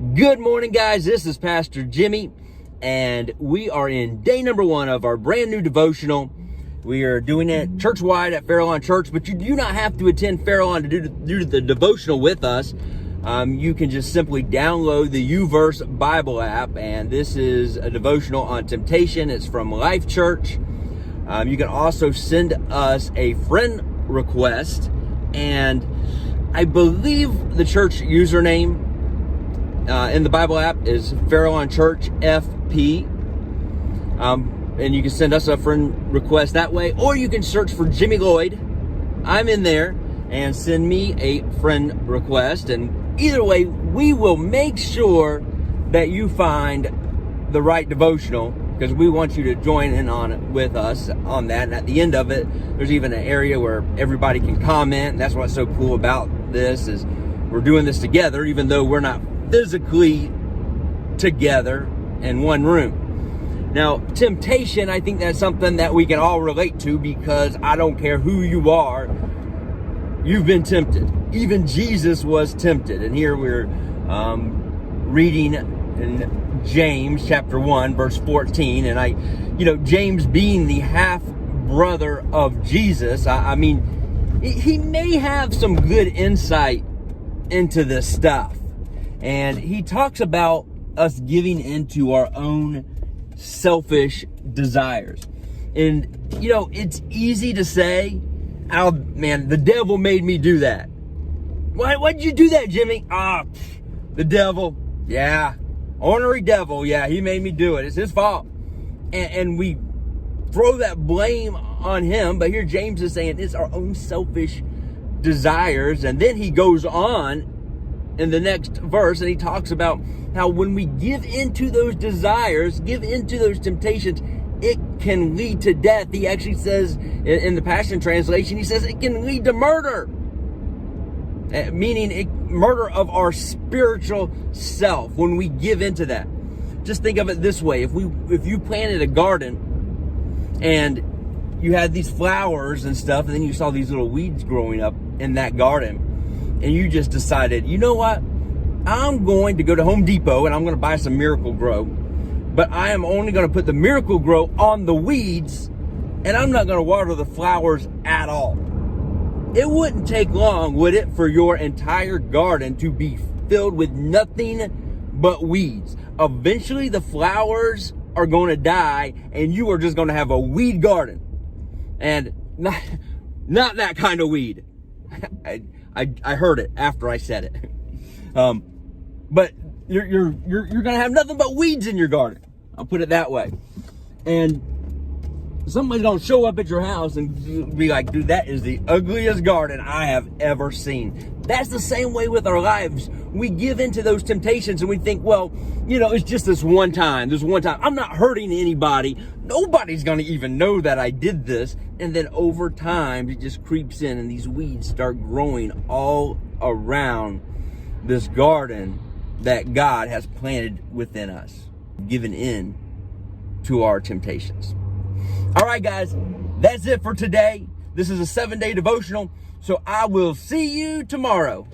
Good morning, guys. This is Pastor Jimmy, and we are in day number 1 of our brand new devotional. We are doing it church-wide at Life.Church, but you do not have to attend Life to do the devotional with us. You can just simply download the U-Verse Bible app, and this is a devotional on temptation. It's from Life.Church. You can also send us a friend request, and I believe the church username in the Bible app is Life.Church FP. And you can send us a friend request that way, or you can search for Jimmy Lloyd. I'm in there, and send me a friend request. And either way, we will make sure that you find the right devotional, because we want you to join in on it with us on that. And at the end of it, there's even an area where everybody can comment. And that's what's so cool about this, is we're doing this together, even though we're not physically together in one room. Now, temptation, I think that's something that we can all relate to, because I don't care who you are, you've been tempted. Even Jesus was tempted. And here we're reading in James chapter 1, verse 14. And James being the half brother of Jesus, I mean, he may have some good insight into this stuff. And he talks about us giving into our own selfish desires. And, it's easy to say, oh, man, the devil made me do that. Why'd you do that, Jimmy? The devil. Yeah. Ornery devil. Yeah, he made me do it. It's his fault. And we throw that blame on him. But here James is saying it's our own selfish desires. And then he goes on in the next verse, and he talks about how when we give into those desires, give into those temptations, it can lead to death. He actually says in the Passion Translation, he says it can lead to murder, meaning murder of our spiritual self when we give into that. Just think of it this way: if you planted a garden and you had these flowers and stuff, and then you saw these little weeds growing up in that garden, and you just decided, you know what? I'm going to go to Home Depot and I'm going to buy some Miracle Grow, but I am only going to put the Miracle Grow on the weeds, and I'm not going to water the flowers at all. It wouldn't take long, would it, for your entire garden to be filled with nothing but weeds? Eventually the flowers are going to die, and you are just going to have a weed garden. And not that kind of weed. I heard it after I said it. But you're gonna have nothing but weeds in your garden. I'll put it that way. And somebody's gonna show up at your house and be like, dude, that is the ugliest garden I have ever seen. That's the same way with our lives. We give into those temptations and we think, well, it's just this one time. I'm not hurting anybody. Nobody's gonna even know that I did this. And then over time, it just creeps in, and these weeds start growing all around this garden that God has planted within us, given in to our temptations. All right, guys, that's it for today. This is a 7-day devotional, so I will see you tomorrow.